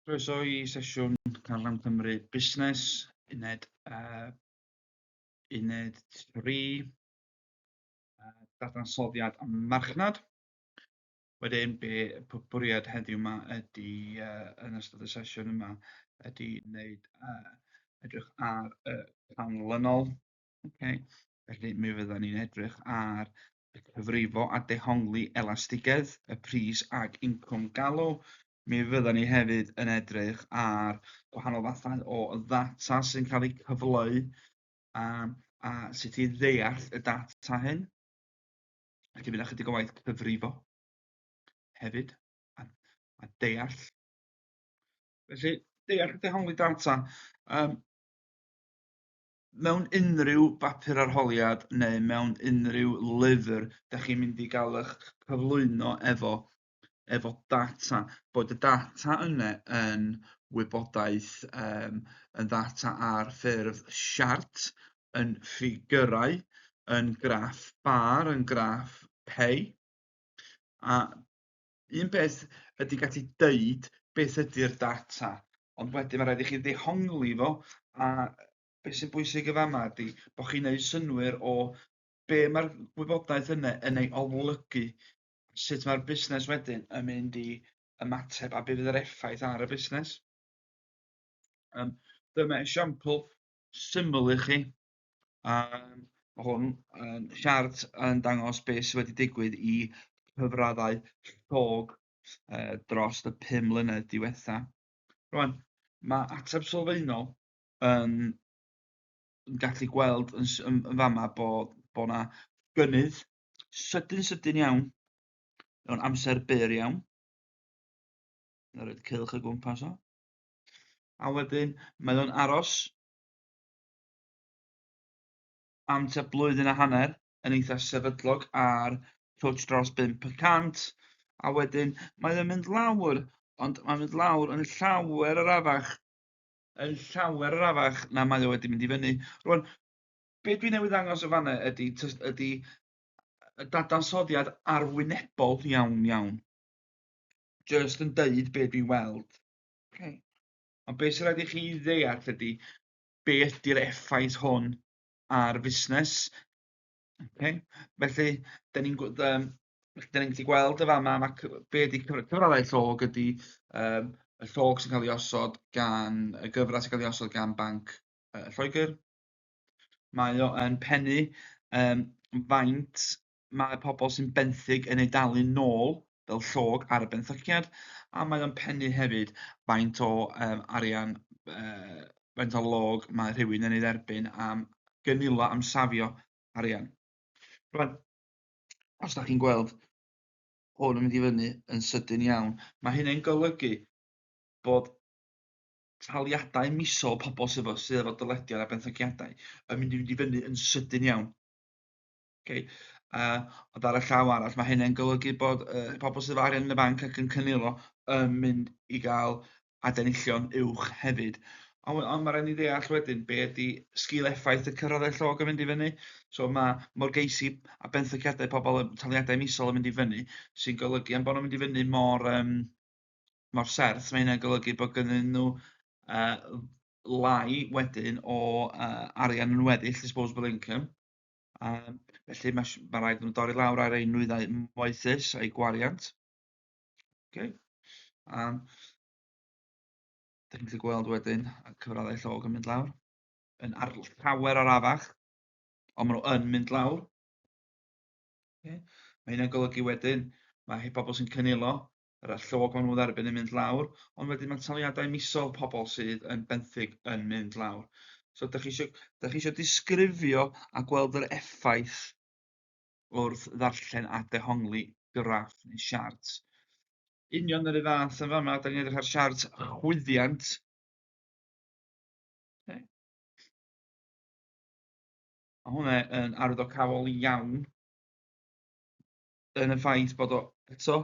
Croeso i sesiwn Canran Cymru Busnes, uned 3, Dadansoddiad a marchnad. Wedyn, bwriad heddiw yma ydy, yn ystod y sesiwn yma, ydy edrych ar y canlynol. Felly mi fyddan ni'n edrych ar y cyfrifo a dehongli elastigedd, y pris ag incwm galw. Mi fyddan ni hefyd yn edrych ar gwahanol fathau o ddata sy'n cael eu cyfleu a sut i ddeall y data hyn. Felly bydd ychydig o waith cyfrifo hefyd a deall. Felly, deall a dehongli data. Mewn unrhyw bapur arholiad neu mewn unrhyw lyfr, da chi'n mynd i gael eich cyflwyno efo data, bod y data yna yn wybodaeth yn ddata ar ffurf siart, yn ffigyrau, yn graff bar, yn graff pei. A un peth ydy gallu deud beth ydy'r data, ond wedyn mae rhaid i chi ddehongli fo, a beth sy'n bwysig yn fama ydy bod chi'n neud synnwyr o be mae'r wybodaeth yna yn ei olygu, sut mae'r busnes wedyn yn mynd i ymateb a be fydd yr effaith ar y busnes. Dyma esiampl syml i chi. Mae hwn yn siart yn dangos beth sydd wedi digwydd i cyfraddau llog dros y 5 mlynedd diwetha. Rwan, mae ateb sylfaenol yn gallu gweld yn fama bod na gynnydd sydyn iawn mewn amser byr iawn. Roedd cylch o gwmpas o. A wedyn mae o'n aros am tua blwyddyn a hanner yn eitha sefydlog ar twtsh dros 5%, a wedyn mae o'n mynd lawr, ond mae'n mynd lawr yn llawer arafach na mae o wedi mynd i fyny. Rwan, be dwi newydd ddangos o fanna ydy y dadansoddiad arwynebol iawn. Just yn deud be dwi'n weld. Ond be sy'n rhaid i chi ddeall ydy be ydy'r effaith hwn ar fusnes. Felly, da ni'n gallu gweld y fama, be ydy cyfraddau llog ydy y llog sy'n cael ei osod gan, y gyfradd sy'n cael ei osod gan Banc Lloegr. Mae o yn pennu faint mae pobl sy'n benthyg yn ei dalu nôl fel llog ar y benthyciad, a mae o'n pennu hefyd faint o arian, faint o log mae rhywun yn ei dderbyn am gynilo am safio arian. Rwan, os da chi'n gweld hwn yn mynd i fyny yn sydyn iawn, mae hynny'n golygu bod taliadau misol pobl sydd efo dylediad a benthygiadau yn mynd i fyny yn sydyn iawn. Ond ar y llaw arall, mae hynny'n golygu bod pobl sydd efo arian yn y banc ac yn cynilo yn mynd i gael adenillion uwch hefyd. Ond mae rhaid ni ddeall wedyn be ydy sgil-effaith y cyfraddau llog yn mynd i fyny. So mae morgeisi a benthygiadau pobl, taliadau misol yn mynd i fyny, sy'n golygu am bod nhw'n mynd i fyny mor serth, mae hynny'n golygu bod gynnyn nhw lai wedyn o arian yn weddill, disposable income. Felly mae rhaid nhw dorri lawr ar ei nwyddau moethus a'i gwariant. Da ni'n gallu gweld wedyn y cyfraddau llog yn mynd lawr. Yn llawer arafach, ond maen nhw yn mynd lawr. Mae hynny'n golygu wedyn, mae pobl sy'n cynilo, yr llog maen nhw dderbyn yn mynd lawr, ond wedyn mae taliadau misol pobl sydd yn benthyg yn mynd lawr. So, da chi eisiau disgrifio a gweld yr effaith wrth ddarllen a dehongli graff neu siart. Union yr un fath yn fama, da ni'n edrych ar siart chwyddiant. Mae hwnna yn arwyddocaol iawn yn y ffaith bod o eto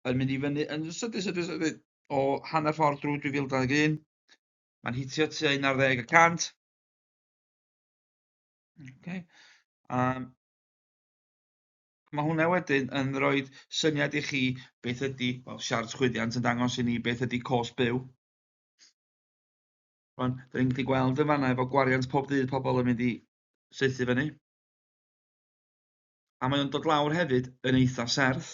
yn mynd i fyny yn sydyn o hanner ffordd drwy 2021. Mae'n hitio tua 11%. Mae hwnna wedyn yn rhoi syniad i chi beth ydy, siart chwyddiant yn dangos i ni beth ydy cost byw. Rwan, da ni'n gallu gweld yn fanna efo gwariant pob dydd pobl yn mynd i saethu fyny. A mae o'n dod lawr hefyd yn eitha serth.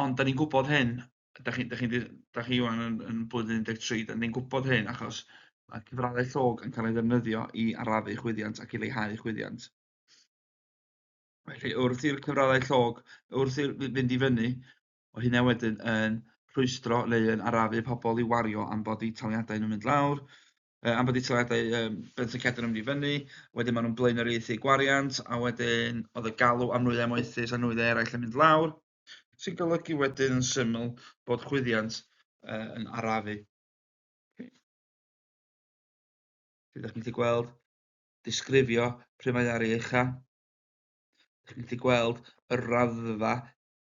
Ond da ni'n gwybod hyn, da chi wan yn blwyddyn 13, da ni'n gwybod hyn achos mae cyfraddau llog yn cael ei ddefnyddio i arafu chwyddiant ac i leihau chwyddiant. Felly wrth i'r cyfraddau llog, wrth i'r fynd i fyny, o hynna wedyn yn rhwystro neu yn arafu pobl i wario am bod eu taliadau nhw'n mynd lawr, am bod eu taliadau bensynciadau nhw'n mynd i fyny, wedyn maen nhw'n blaenoriaethu gwariant, a wedyn oedd y galw am nwyddau moethus a nwyddau eraill yn mynd lawr, sy'n golygu wedyn yn syml bod chwyddiant yn arafu. Felly, ydych chi'n gallu gweld disgrifio pryd mae ar ei ucha. Ydych chi'n gallu gweld y raddfa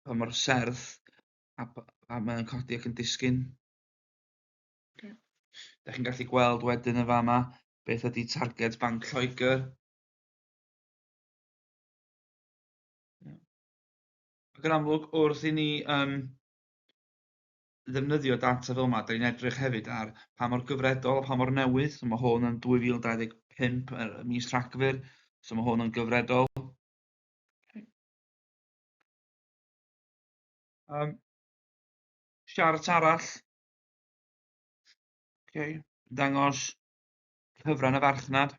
pa mor serth a mae'n codi ac yn disgyn. Ydych chi'n gallu gweld wedyn y fama beth ydy targed banc Lloegr. Ac yn amlwg wrth i ni ddefnyddio data fel yma, da ni'n edrych hefyd ar pa mor gyfredol a pa mor newydd. So mae hwn yn 2025 mis Rhagfyr, so mae hwn yn gyfredol. Siart arall. Dangos cyfran y farchnad.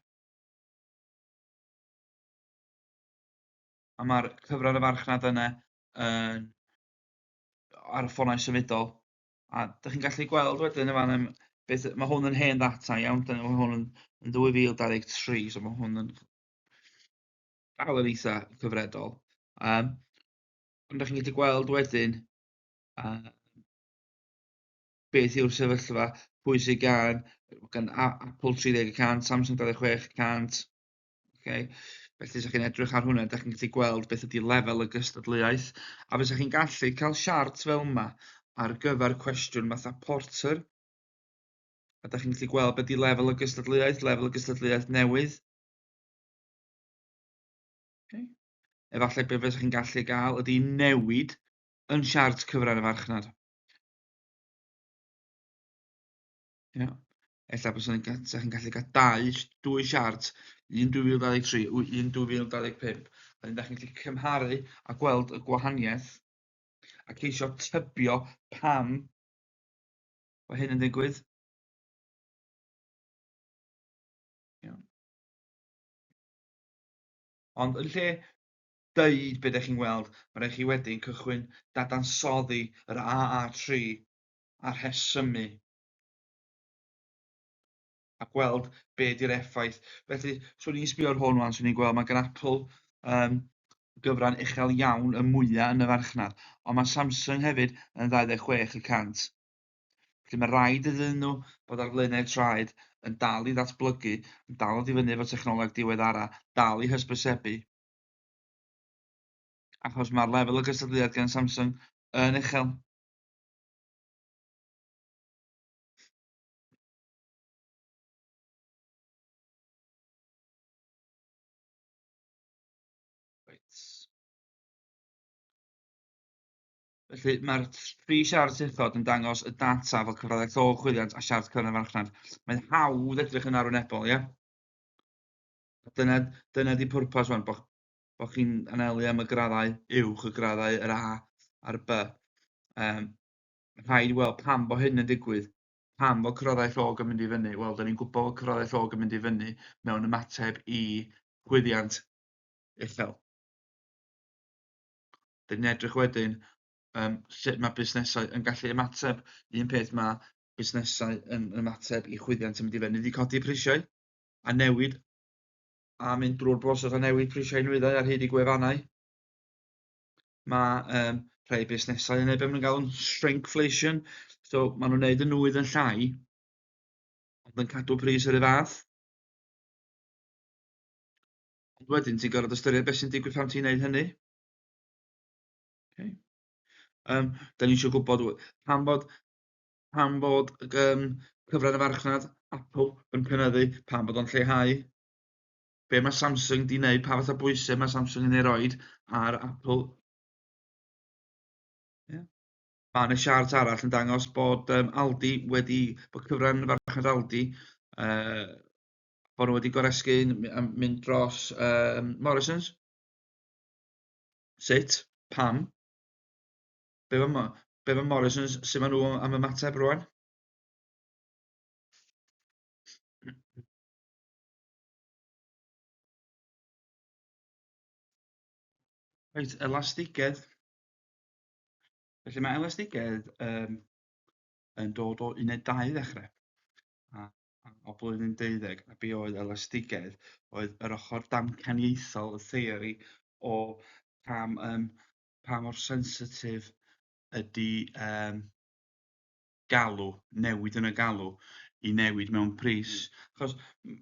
A mae'r cyfran y farchnad yna ar y ffonau symudol. A ydych chi'n gallu gweld wedyn y fan beth, mae hwn yn hen ddata iawn, mae hwn yn 2023, so mae hwn yn dal yn eitha cyfredol. Ond ydych chi'n gallu gweld wedyn beth yw'r sefyllfa, pwy sydd gan Apple 30%, Samsung 26%. Okay. Felly, os ydych chi'n edrych ar hwnna, ydych chi'n gallu gweld beth ydy lefel y gystadleuaeth. A fes chi'n gallu cael siart fel yma ar gyfer cwestiwn fatha Porter. Ydych chi'n gallu gweld beth ydy lefel y gystadleuaeth newydd. Efallai beth fes chi'n gallu gael ydy newid yn siart cyfran y farchnad. Ella bys chi'n gallu cael dwy siart, un 2023, un 2025. A ydych chi'n gallu cymharu a gweld y gwahaniaeth a ceisio tybio pam mae hyn yn digwydd. Ond yn lle dweud beth ydych chi'n weld, mae rhaid chi wedyn cychwyn dadansoddi yr AA3 a rhesymu a gweld be di'r effaith. Felly, swn i'n sbio ar hwn wan, swn i'n gweld mae gan Apple gyfran uchel iawn y mwyaf yn y farchnad, ond mae Samsung hefyd yn 26%. Felly mae rhaid iddyn nhw bod ar flaenau traed yn dal i ddatblygu, yn dal i fyny efo technoleg diweddara, dal i hysbysebu. Achos mae'r lefel y gystadleuaeth gan Samsung yn uchel. Felly mae'r tri siart uthod yn dangos y data fel cyfraddau llog chwyddiant a siart cyfran y farchnad. Mae'n hawdd edrych yn arwynebol, ie? Dyna di pwrpas wan, bo chi'n anelu am y graddau uwch, y graddau yr A a'r B. Rhaid weld pam bo hyn yn digwydd. Pam bod cyfraddau llog yn mynd i fyny? Wel, da ni'n gwybod bod cyfraddau llog yn mynd i fyny mewn ymateb i chwyddiant uchel. Da ni'n edrych wedyn sut mae busnesau yn gallu ymateb. Un peth mae busnesau yn ymateb i chwyddiant yn mynd i fyny, wedi codi prisiau a newid a mynd drwy'r broses o newid prisiau nwyddau ar hyd i gwefannau. Mae rhai busnesau yn gwneud beth maen nhw'n galw'n shrinkflation, so maen nhw'n gwneud y nwydd yn llai, ond yn cadw pris yr un fath. Ond wedyn ti'n gorfod ystyried beth sy'n digwydd pan ti'n gwneud hynny. Da ni eisiau gwybod pam bod cyfran y farchnad Apple yn cynyddu, pam bod o'n lleihau, be mae Samsung di wneud, pa fath o bwysau mae Samsung yn ei roed ar Apple. Mae yna siart arall yn dangos bod bod cyfran y marchnad Aldi, bod nhw wedi goresgyn mynd dros Morrisons. Sut? Pam? Be mae Morrisons, sut maen nhw am ymateb rwan? Reit, elastigedd. Felly mae elastigedd yn dod o 12 ddechrau. O blwyddyn 12, a be oedd elastigedd oedd yr ochr damcaniaethol, y theori o pam, pa mor sensitif ydy galw, newid yn y galw, i newid mewn pris. Achos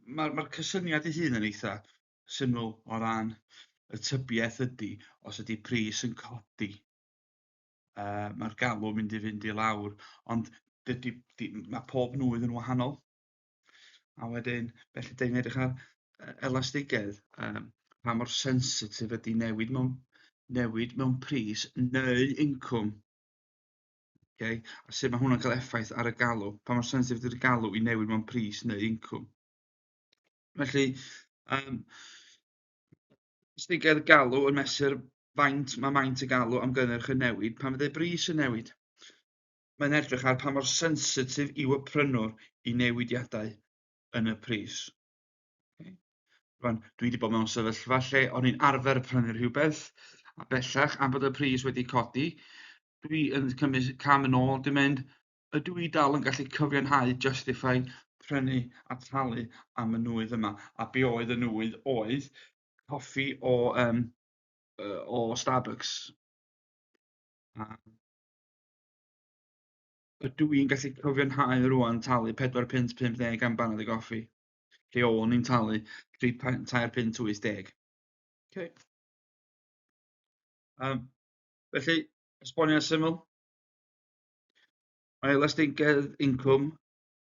mae'r cysyniad ei hun yn eitha syml o ran y tybiaeth ydy, os ydy pris yn codi, mae'r galw mynd i fynd i lawr, ond mae pob nwydd yn wahanol. A wedyn, felly dyn edrych ar elastigedd, pa mor sensitif ydy newid mewn pris neu incwm. Okay? A sut mae hwnna'n cael effaith ar y galw, pa mor sensitif ydy'r galw i newid mewn pris neu incwm. Felly, elastigedd galw yn mesur maint y galw am gynnyrch y newid pan fydd y bris yn newid. Mae'n edrych ar pa mor sensitif yw y prynwr i newidiadau yn y pris. Okay. Rwan, dwi wedi bod mewn sefyllfa lle o'n i'n arfer prynu rhywbeth, a bellach am bod y pris wedi codi, dwi yn cymryd cam yn ôl, dwi'n mynd, ydw i dal yn gallu cyfiawnhau justify prynu a talu am y nwydd yma, a be oedd y nwydd oedd coffi o Starbucks. Ydw i'n gallu cyfiawnhau rwan talu 4.50 am baned y goffi, lle o'n i'n talu 3.80. Okay. Felly, esboniad syml. Mae elastigedd incwm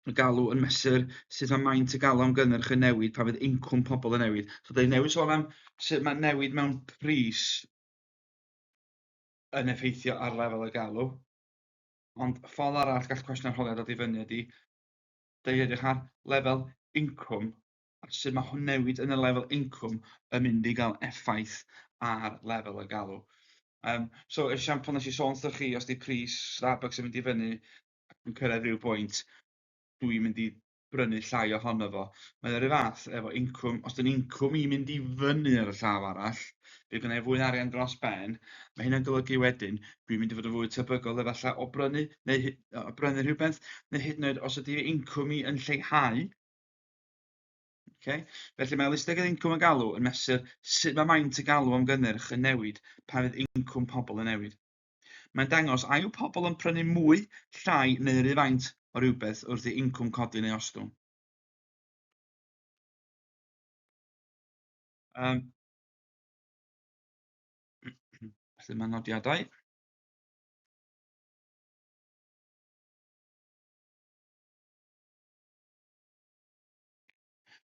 y galw yn mesur sut mae maint y galw am gynnyrch y newid pan fydd incwm pobl yn newid. So, da newid sôn am sut mae newid mewn pris yn effeithio ar lefel y galw. Ond ffordd arall gall cwestiwn arholiad dod i fyny ydy, da i edrych ar lefel incwm, a sut mae newid yn y lefel incwm yn mynd i gael effaith ar lefel y galw. So, esiampl nes i sôn wrthych chi, os di pris Starbucks yn mynd i fyny ac yn cyrraedd rhyw bwynt, dwi'n mynd i brynu llai ohono fo. Mae'n yr un fath efo incwm. Os dyn incwm i'n mynd i fyny ar y llaw arall, bydd gynna i fwy arian dros ben, mae hynna'n golygu wedyn, dwi'n mynd i fod yn fwy tebygol efallai o brynu rhywbeth, neu hyd yn oed os ydy incwm i yn lleihau. Okay? Felly mae elastigedd incwm y galw yn mesur sut mae maint y galw am gynnyrch yn newid pan fydd incwm pobl yn newid. Mae'n dangos a yw pobl yn prynu mwy, llai neu ry faint o rhywbeth wrth i incwm codi neu ostwng. Felly mae nodiadau.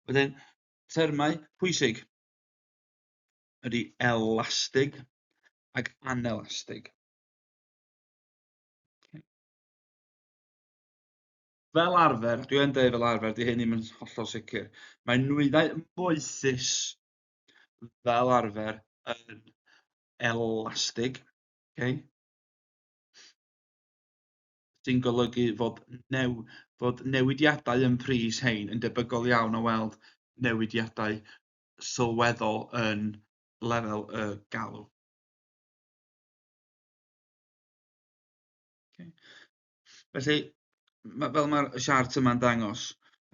Wedyn, termau pwysig ydy elastig ac anelastig. Fel arfer, dwi yn dweud fel arfer, di hyn ddim yn hollol sicr, mae nwyddau moethus fel arfer yn elastig. Okay? Sy'n golygu fod newidiadau yn pris hein yn debygol iawn o weld newidiadau sylweddol yn lefel y galw. Okay. Felly, fel mae'r siart yma'n dangos,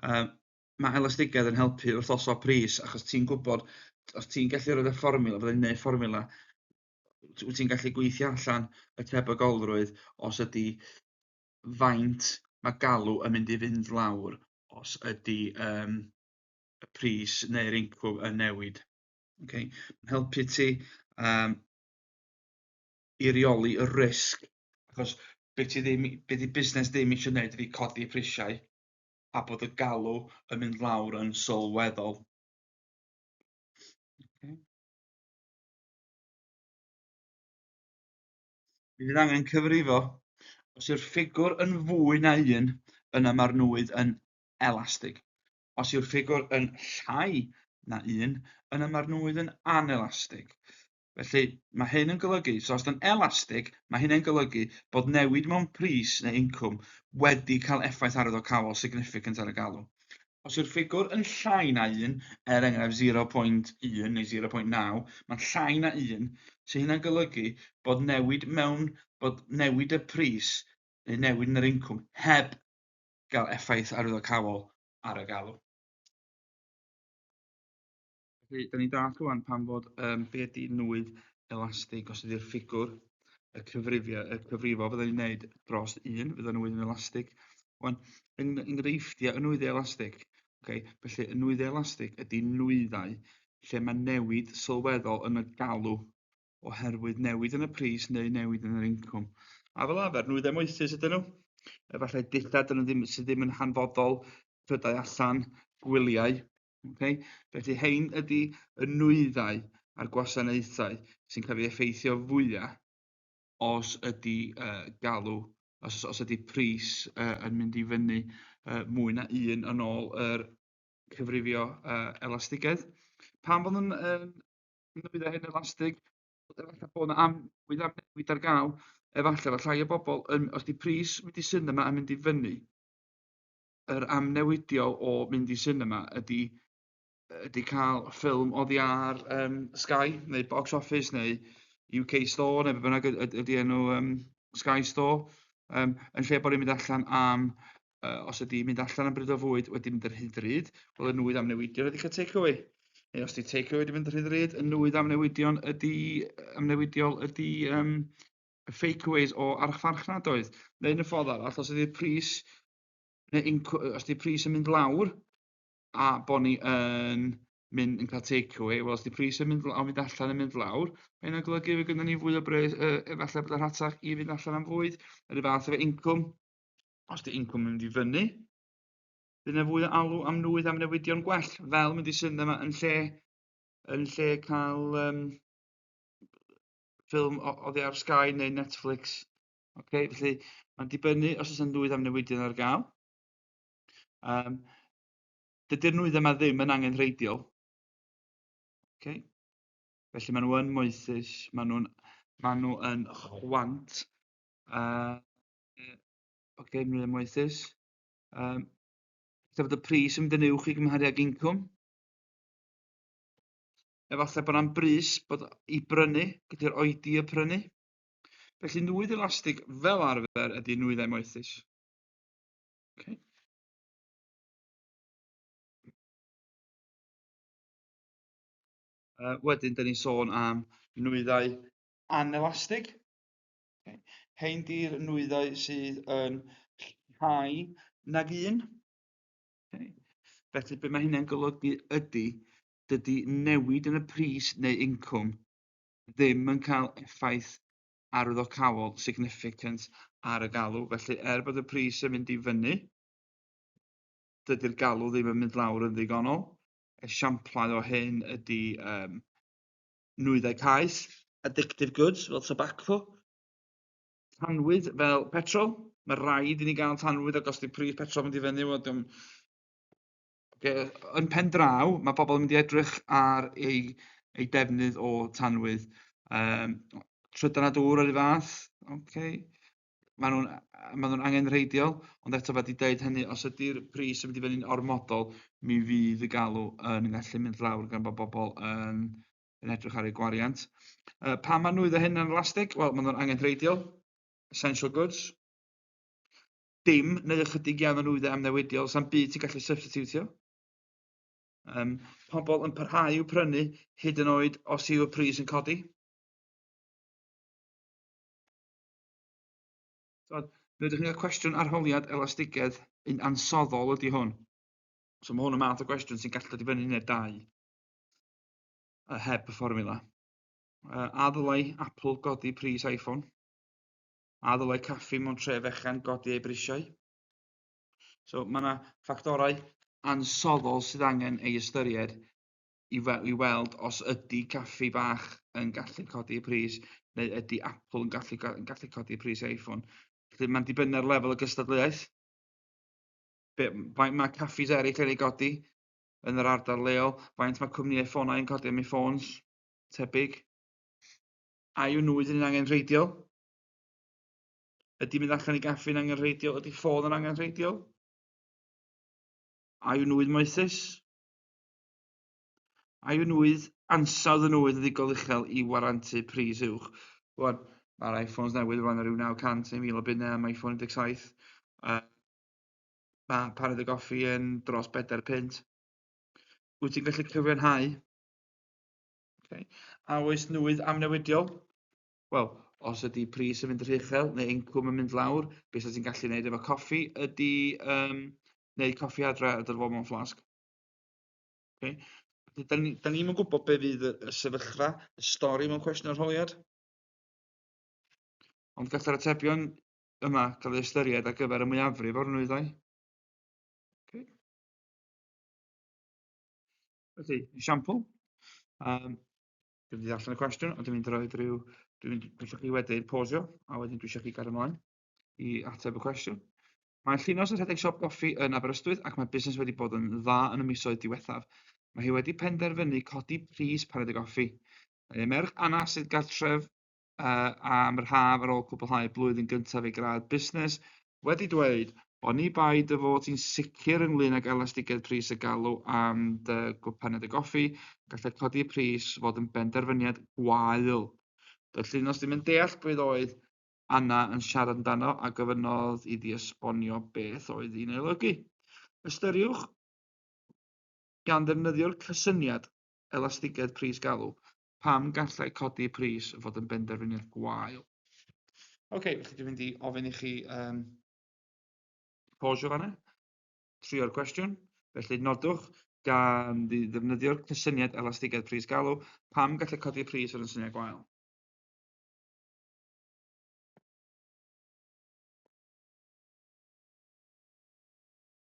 mae elastigedd yn helpu wrth osod pris, achos ti'n gwybod, os ti'n gallu roed y fformula, fyddai'n gwneud fformula, wyt ti'n gallu gweithio allan y tebygolrwydd os ydy faint mae galw yn mynd i fynd lawr os ydy y pris neu'r incwm yn newid. Okay. Helpu ti i reoli y risg, achos beth di busnes ddim eisiau gwneud ydy codi prisiau a bod y galw yn mynd lawr yn sylweddol. Okay. Mi fydd angen cyfrifo Os yw'r ffigwr yn fwy na 1, yna mae'r nwydd yn elastig. Os yw'r ffigwr yn llai na 1, yna mae'r nwydd yn anelastig. Felly mae hyn yn golygu, so os ydy'n elastig, mae hynny'n golygu bod newid mewn pris neu incwm wedi cael effaith arwyddocaol significant ar y galw. Os yw'r ffigwr yn llai na 1, enghraifft 0.1 neu 0.9, mae'n llai na 1, so hynna'n golygu bod newid y pris neu newid yn yr incwm heb gael effaith arwyddocaol ar y galw. Felly, da ni'n dallt rwan pan fod be ydy nwydd elastig os ydy'r ffigwr y cyfrifo fydden ni'n gwneud dros 1 fydd y nwydd yn elastig. Wan, enghreifftiau y nwyddau elastig. Okay? Felly, y nwyddau elastig ydy nwyddau lle mae newid sylweddol yn y galw oherwydd newid yn y pris neu newid yn yr incwm. A fel arfer, nwyddau moethus ydyn nhw. Efallai dillad sydd ddim yn hanfodol prydau allan gwyliau. Okay? Felly, hein ydy y nwyddau a'r gwasanaethau sy'n cael ei effeithio fwyaf os ydy galw, os ydy pris yn mynd i fyny mwy na 1 yn ôl yr cyfrifio elastigedd. Pan bod yn nwyddau hyn elastig, efallai bod yna newid ar gael, efallai llai o bobl, os di pris mynd i sinema yn mynd i fyny, yr amnewidiol o mynd i sinema ydy cael ffilm oddi ar Sky neu Box Office neu UK Store neu be bynnag ydy enw Sky Store, yn lle bod ni'n mynd allan am, os ydy mynd allan am bryd o fwyd wedi mynd yr hydryd, wel y nwydd amnewidion ydy cael take-away. Neu os di take-away wedi mynd yr hydryd, y nwydd amnewidiol ydy fake-aways o archfarchnad oedd. Neu yn y ffordd arall, os ydy'r pris os ydy'r pris yn mynd lawr, a bod ni yn cael take-away, wel os di pris yn mynd allan yn mynd lawr, mae'n golygu fe gyda ni fwy o bres, efallai bod yr hatach i fynd allan am fwyd, yr fath efo incwm. Os di incwm yn mynd i fyny, bydd yna fwy o alw am nwydd am newidion gwell, fel mynd i sinema yn lle cael ffilm oddi ar Sky neu Netflix. Okay? Felly, mae'n dibynnu os oes yna nwydd am newidion ar gael. Dydy'r nwydd yma ddim yn angenrheidiol. Okay? Felly maen nhw yn moethus, maen nhw yn chwant. Okay, maen nhw yn moethus. Efallai bod y pris yn mynd yn uwch i gymharu ag incwm. Efallai bod yna'n brys bod i brynu, gyda'r oedi y prynu. Felly nwydd elastig fel arfer ydy nwyddau moethus. Okay. Wedyn, da ni'n sôn am nwyddau anelastig. Okay. Hein di'r nwyddau sydd yn llai nag 1. Okay. Felly, be mae hynny'n golygu dydy newid yn y pris neu incwm ddim yn cael effaith arwyddocaol significant ar y galw. Felly, bod y pris yn mynd i fyny, dydy'r galw ddim yn mynd lawr yn ddigonol. Esiamplau o hyn ydy nwyddau caeth, addictive goods fel tobacco, tanwydd fel petrol. Mae rhaid i ni gael tanwydd ac os di pris petrol mynd i fyny. Yn pen draw, mae pobl yn mynd i edrych ar ei defnydd o tanwydd. Trydan a dŵr yr un fath. Okay. Maen nhw'n angenrheidiol, ond eto fe di deud hynny, os ydy'r pris yn mynd i fyny'n ormodol, mi fydd y galw yn gallu mynd lawr gan bod bobl yn edrych ar ei gwariant. Pan mae nwyddau hyn yn elastig? Wel, maen nhw'n angenrheidiol, essential goods. Dim neu ychydig iawn o nwyddau amnewidiol, sa'n byd sy'n gallu substitutio. Pobl yn parhau i'w prynu hyd yn oed os yw y pris yn codi. Rydych chi'n cael cwestiwn arholiad elastigedd un ansoddol ydy hwn. So mae hwn yn math o gwestiwn sy'n gallu dod i fyny neu 2 heb y fformula. A ddylai Apple godi pris iPhone? A ddylai caffi mewn tre fechan godi ei brisiau? So mae yna ffactorau ansoddol sydd angen ei ystyried i weld os ydy caffi bach yn gallu codi ei pris neu ydy Apple yn gallu codi ei pris iPhone. Felly mae'n dibynnu ar lefel y gystadleuaeth. Faint mae caffis eraill wedi godi yn yr ardal leol, faint mae cwmnïau ffonau yn codi am eu ffôns, tebyg. A yw nwyd yn angenrheidiol? Ydy mynd allan i gaffi'n angenrheidiol? Ydy ffôn yn angenrheidiol? A yw nwyd moethus? A yw nwyd ansawdd y nwyd yn ddigon uchel i warantu pris uwch? Rwan, mae'r iPhones newydd rwan ar ryw 900 neu 1000 o bunnau am iPhone 17. Mae paned y goffi yn dros 4 punt. Wyt ti'n gallu cyfiawnhau? Okay. A oes nwyd amnewidiol? Wel, os ydy pris yn mynd rhy uchel neu incwm yn mynd lawr, beth sydd ti'n gallu gwneud efo coffi ydy wneud coffi adre a dyrfod mewn fflasg. Okay. Da ni'n gwybod be fydd y sefyllfa, y stori mewn cwestiwn arholiad. Ond gallai'r atebion yma cael eu ystyried ar gyfer y mwyafrif o'r nwyddau. Okay. Felly, esiampl. Dwi'n mynd i ddarllen y cwestiwn, ond dwi'n mynd i roi rhyw... Dwi'n eisiau chi wedyn pausio, a wedyn dwi'n eisiau chi gario ymlaen i ateb y cwestiwn. Mae Llynos yn rhedeg siop goffi yn Aberystwyth ac mae busnes wedi bod yn dda yn y misoedd diwethaf. Mae hi wedi penderfynu codi pris paned y goffi. Mae ei merch Anna sydd gartref am yr haf ar ôl cwblhau blwyddyn gyntaf ei gradd busnes wedi dweud oni bai dy fod ti'n sicr ynglyn ag elastigedd pris y galw am dy paned y goffi, gallai codi pris fod yn benderfyniad gwael. Doedd Llynos ddim yn deall beth oedd Anna yn siarad amdano a gofynnodd iddi esbonio beth oedd hi'n olygu. Ystyriwch gan ddefnyddio'r cysyniad elastigedd pris galw, pam gallai codi pris fod yn benderfyniad gwael. Felly dwi'n mynd i ofyn i chi pausio fan'na, trio'r cwestiwn. Felly nodwch gan ddefnyddio'r cysyniad elastigedd pris galw, pam gallai codi pris fod yn syniad gwael.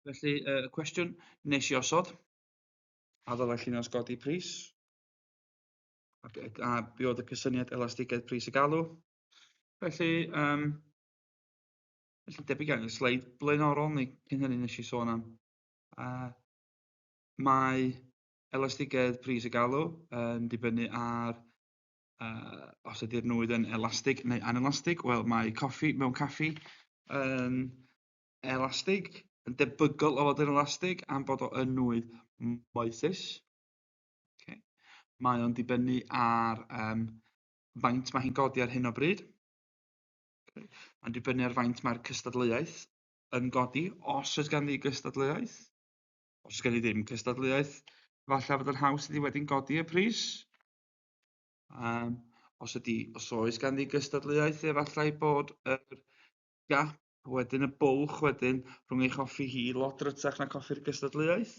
Felly y cwestiwn nes i osod, a ddylai Llynos godi pris. A be oedd y cysyniad elastigedd pris y galw. Felly debyg iawn y sleid blaenorol neu cyn hynny nes i sôn am. Mae elastigedd pris y galw yn dibynnu ar os ydy'r nwyd yn elastig neu anelastig. Wel, mae coffi mewn caffi yn elastig, yn debygol o fod yn elastig am bod o yn nwyd moethus. Okay. Mae o'n dibynnu ar faint mae hi'n godi ar hyn o bryd. Okay. Mae'n dibynnu ar faint mae'r cystadleuaeth yn godi, os oes ganddi gystadleuaeth. Os oes ganddi ddim cystadleuaeth, falle fod yn haws ydi wedi'n godi y pris. Os oes ganddi gystadleuaeth, efallai bod yr gap wedyn y bwlch wedyn rhwng ei choffi hi lot rytach na coffi'r gystadleuaeth.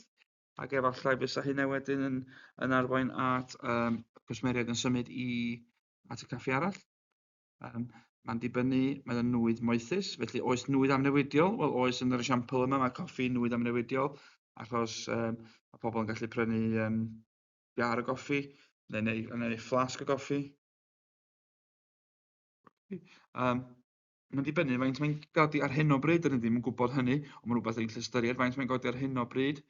Ac efallai fysa hynny wedyn yn arwain at cwsmeriaid yn symud at y caffi arall. Mae'n dibynnu, mae'n nwyd moethus, felly oes nwyd amnewidiol? Wel, oes yn yr esiampl yma, mae coffi nwyd amnewidiol, achos mae pobl yn gallu prynu biar o goffi, neu fflasg o goffi. Mae'n dibynnu faint mae'n godi ar hyn o bryd, dyn ni ddim yn gwybod hynny, ond mae'n rhywbeth yn gallu ystyried faint mae'n godi ar hyn o bryd.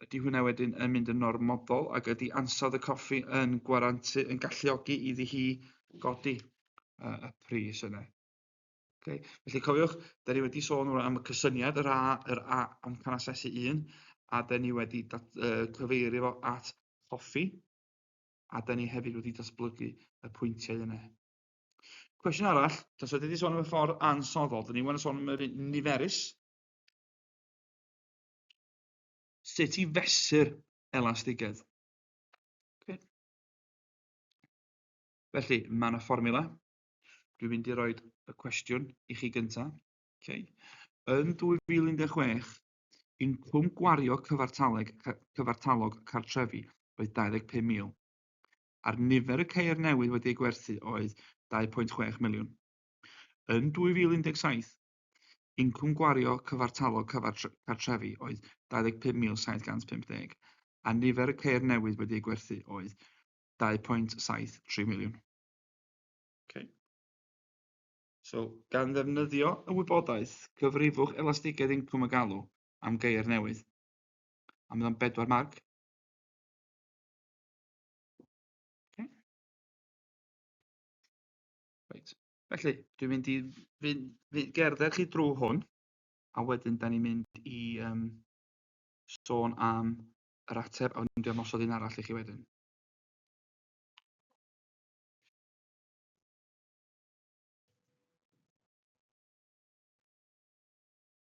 Ydy hwnna wedyn yn mynd yn normodol, ac ydy ansawdd y coffi yn galluogi iddi hi godi y pris yna. Okay. Felly cofiwch, da ni wedi sôn am y cysyniad, yr amcan asesu 1, a da ni wedi cyfeirio fo at coffi, a da ni hefyd wedi datblygu y pwyntiau yna. Cwestiwn arall, tas wedi sôn am y ffordd ansoddol, da ni wedi sôn am y niferus. Sut i fesur elastigedd? Okay. Felly, mae yna fformula. Dwi'n mynd i roi y cwestiwn i chi gyntaf. Okay. Yn 2016, incwm gwario cyfartalog cartrefi oedd 25,000. A'r nifer y ceir newydd wedi ei gwerthu oedd 2.6 miliwn. Yn 2017, incwm gwario cyfartalog cartrefi oedd 25,750, a nifer y ceir newydd wedi ei gwerthu oedd 2.73 miliwn. Okay. So, gan ddefnyddio y wybodaeth, cyfrifwch elastigedd incwm a galw am geir newydd. A mynd am 4 marc. Okay. Reit. Felly, dwi'n mynd i gerdded chi drwy hwn, a wedyn da ni'n mynd i sôn am yr ateb, a wedyn dwi'n ymosod un arall i chi wedyn.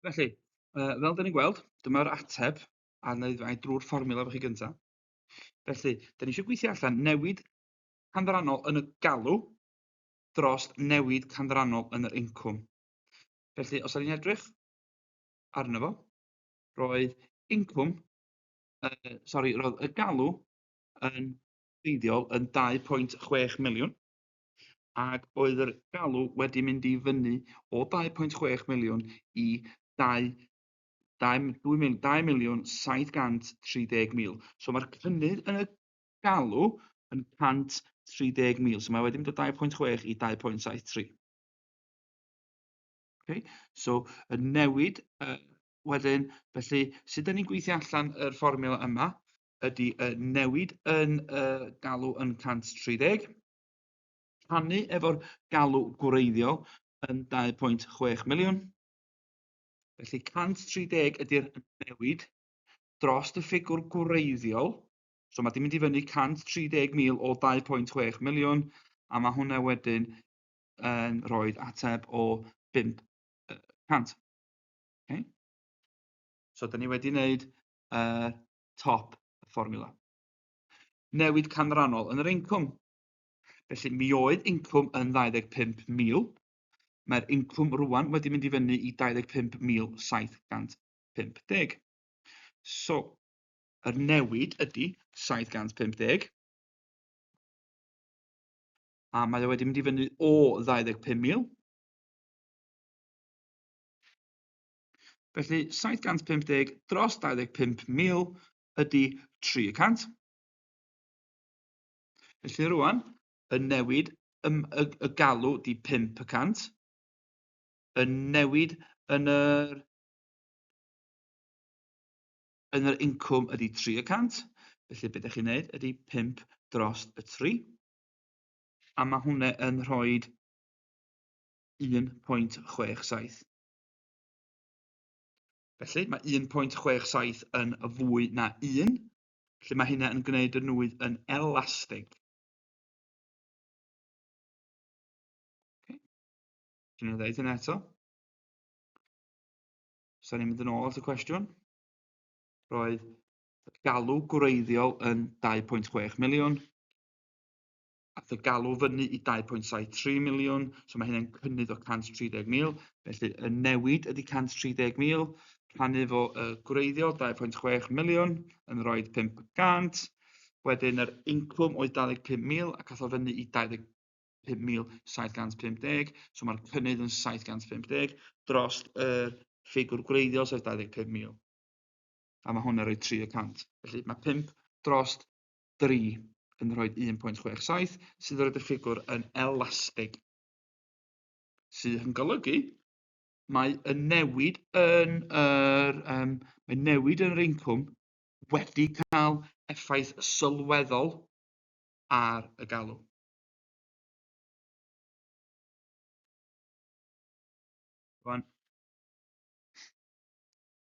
Felly, fel da ni'n gweld, dyma'r ateb, a wneud drwy'r fformula fo chi gyntaf. Felly, da ni eisiau gweithio allan newid canrannol yn y galw dros newid canrannol yn yr incwm. Felly, os ni'n edrych arno fo, roedd incwm, roedd y galw yn ffeidiol yn 2.6 miliwn, ac oedd yr galw wedi mynd i fyny o 2.6 miliwn i 2,730,000. So mae'r cynnydd yn y galw yn 130,000. So mae wedi mynd o 2.6 i 2.73. Okay. So y newid wedyn, felly sut da ni'n gweithio allan yr fformula yma ydy newid yn galw yn 130, rhannu efo'r galw gwreiddiol yn 2.6 miliwn. Felly 130 ydy'r newid dros y ffigwr gwreiddiol. So mae 'di mynd i fyny 130,000 o 2.6 miliwn, a mae hwnna wedyn yn rhoi ateb o 500. Okay. So da ni wedi wneud top fformula. Newid canrannol yn yr incwm. Felly mi oedd incwm yn 25,000. Mae'r incwm rwan wedi mynd i fyny i 25,750. So, yr newid ydy 750, a mae o wedi mynd i fyny o 25,000. Felly 750 dros 25,000 ydy 300. Felly rwan, y newid y galw ydy 500. Y newid yn yr incwm ydy 300. Felly beth ydych chi'n gwneud ydy 5 dros y 3. A mae hwnna yn rhoi 1.67. Felly mae 1.67 yn fwy na 1. Felly mae hynna yn gwneud y nwydd yn elastig. Okay. Dwi'n dweud hynna eto. So ni'n mynd yn ôl at y cwestiwn. Roedd galw gwreiddiol yn 2.6 miliwn. Ath y galw fyny i 2.73 miliwn. So mae hynny'n cynnydd o 130,000. Felly y newid ydy 130,000. Rhannu fo gwreiddiol 2.6 miliwn yn rhoi 500. Wedyn yr incwm oedd 25,000 ac ath o fyny i 25,750. So mae'r cynnydd yn 750 dros y ffigwr gwreiddiol sef 25,000. A mae hwnna'n rhoi 300. Felly mae 5 dros 3 yn rhoi 1.67 sydd yn rhoi y ffigwr yn elastig. Sydd yn golygu mae y newid yn yr incwm wedi cael effaith sylweddol ar y galw. Rwan,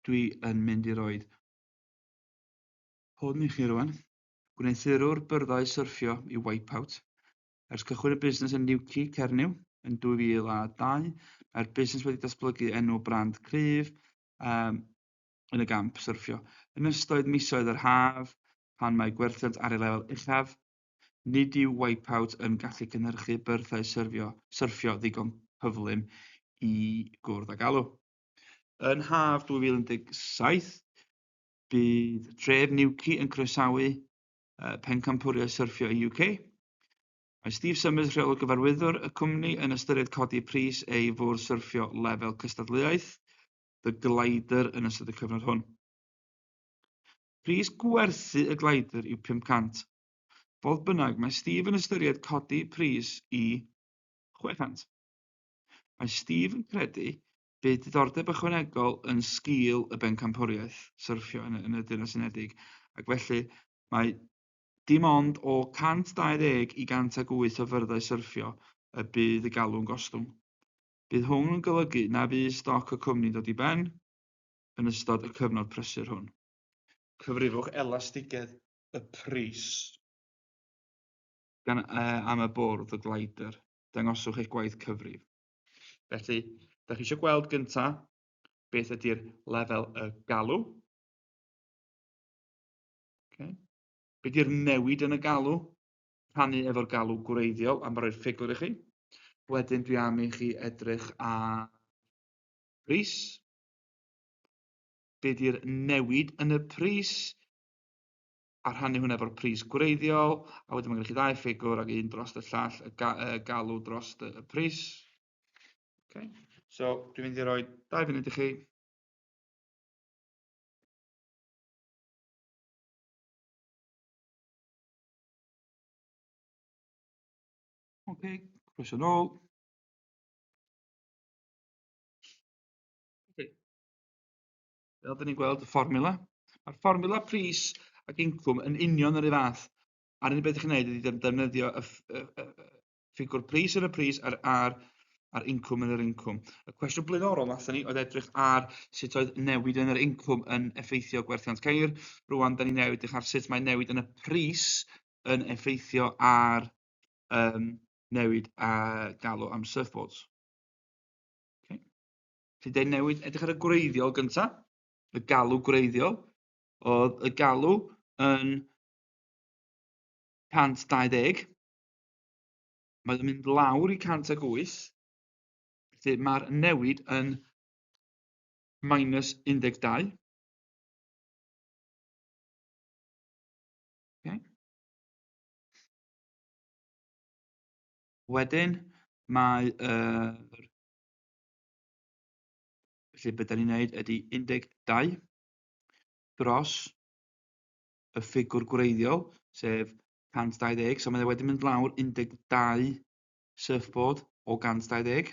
dwi yn mynd i roi hwn i chi rwan. Gwneithurwr byrddau syrffio i Wipeout. Ers cychwyn y busnes yn Uwch, Cernyw, yn 2002, mae'r busnes wedi datblygu enw brand cryf yn y gamp syrffio. Yn ystod misoedd yr haf, pan mae gwerthiant ar ei lefel uchaf, nid yw Wipeout yn gallu cynhyrchu byrddau syrffio ddigon cyflym i gwrdd ag alw. Yn haf 2017, bydd tref Uwch yn croesawu pencampwriaeth syrffio i UK. Mae Steve Summers, rheolwr gyfarwyddwr y cwmni, yn ystyried codi pris ei fwrdd syrffio lefel cystadleuaeth, the glider, yn ystod y cyfnod hwn. Pris gwerthu y glider yw 500. Fodd bynnag, mae Steve yn ystyried codi pris i 600. Mae Steve yn credu bydd diddordeb ychwanegol yn sgil y bencampwriaeth syrffio yn y Deyrnas Unedig, ac felly mae dim ond o 120 i 108 o fyrddau syrffio y bydd y galw'n gostwng. Bydd hwn yn golygu na bydd stoc y cwmni'n dod i ben yn ystod y cyfnod prysur hwn. Cyfrifwch elastigedd y pris am y bwrdd y glider. Dangoswch eich gwaith cyfrif. Felly, da chi eisiau gweld gyntaf beth ydy'r lefel y galw. Be ydy'r newid yn y galw? Rhannu efo'r galw gwreiddiol, am roi'r ffigwr i chi. Wedyn dwi am i chi edrych ar pris. Be ydy'r newid yn y pris? A rhannu hwnna efo'r pris gwreiddiol, a wedyn mae gennych chi ddau ffigwr ac un dros y llall, y galw dros y pris. So, dwi'n mynd i roi 2 funud i chi. Croeso nôl. Fel da ni'n gweld y fformula. Mae'r fformula pris ac incwm yn union yr un fath. A'r unig beth i chi'n gwneud ydy defnyddio y ffigwr pris yn y pris a'r incwm yn yr incwm. Y cwestiwn blaenorol nathon ni oedd edrych ar sut oedd newid yn yr incwm yn effeithio gwerthiant ceir. Rwan, da ni'n edrych ar sut mae newid yn y pris yn effeithio ar newid a galw am surfboards. Felly, newid, edrych ar y gwreiddiol gyntaf. Y galw gwreiddiol, oedd y galw yn 120, mae'n mynd lawr i 108, felly mae'r newid yn -12. Wedyn, mae felly beth da ni'n gwneud ydy 12 dros y ffigwr gwreiddiol, sef 120, so mae wedi mynd lawr 12 surfboard o 120.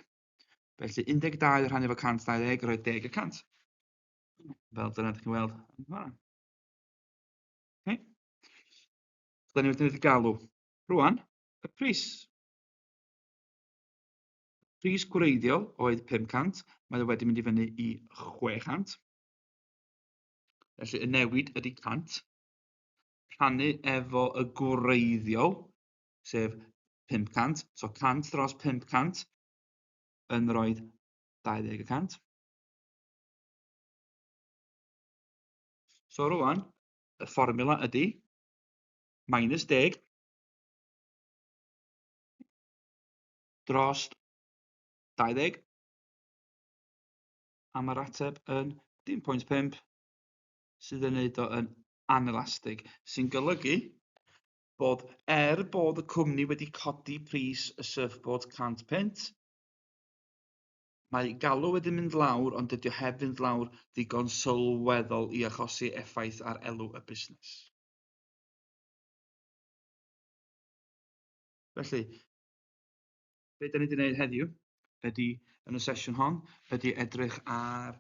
Felly 12 rhannu efo 120 roedd 10%. Fel dyna ydych chi'n weld yn fan'na. Da ni wedi gwneud y galw. Rwan, y pris. Pris gwreiddiol oedd 500, mae wedi mynd i fyny i 600. Felly y newid ydy 100. Rhannu efo y gwreiddiol, sef 500. So 100 dros 500 yn roedd 20%. So rwan, y fformula ydy -10 dros 20, a mae'r ateb yn 0.5 sydd yn neud o yn anelastig, sy'n golygu bod bod y cwmni wedi codi pris y surfboard 100 punt, mae galw wedi mynd lawr, ond dydy o heb fynd lawr ddigon sylweddol i achosi effaith ar elw y busnes. Felly, be da ni wedi gwneud heddiw ydy, yn y sesiwn hon, ydy edrych ar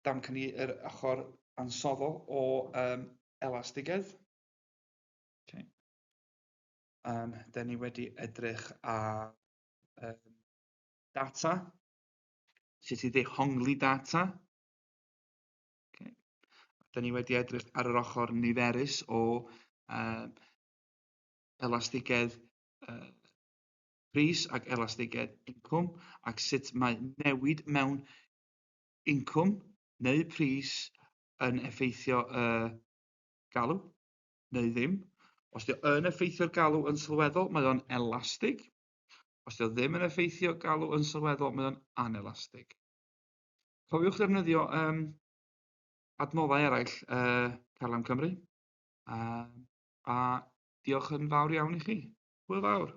damcanu yr ochr ansoddol o elastigedd. Da ni wedi edrych ar data, sut i ddehongli data. Da ni wedi edrych ar yr ochr niferus o elastigedd pris ac elastigedd incwm, ac sut mae newid mewn incwm neu pris yn effeithio galw, neu ddim. Os di o yn effeithio'r galw yn sylweddol, mae o'n elastig. Os di o ddim yn effeithio galw yn sylweddol, mae o'n anelastig. Cofiwch ddefnyddio adnoddau eraill Carlam Cymru, a diolch yn fawr iawn i chi. Hwyl fawr.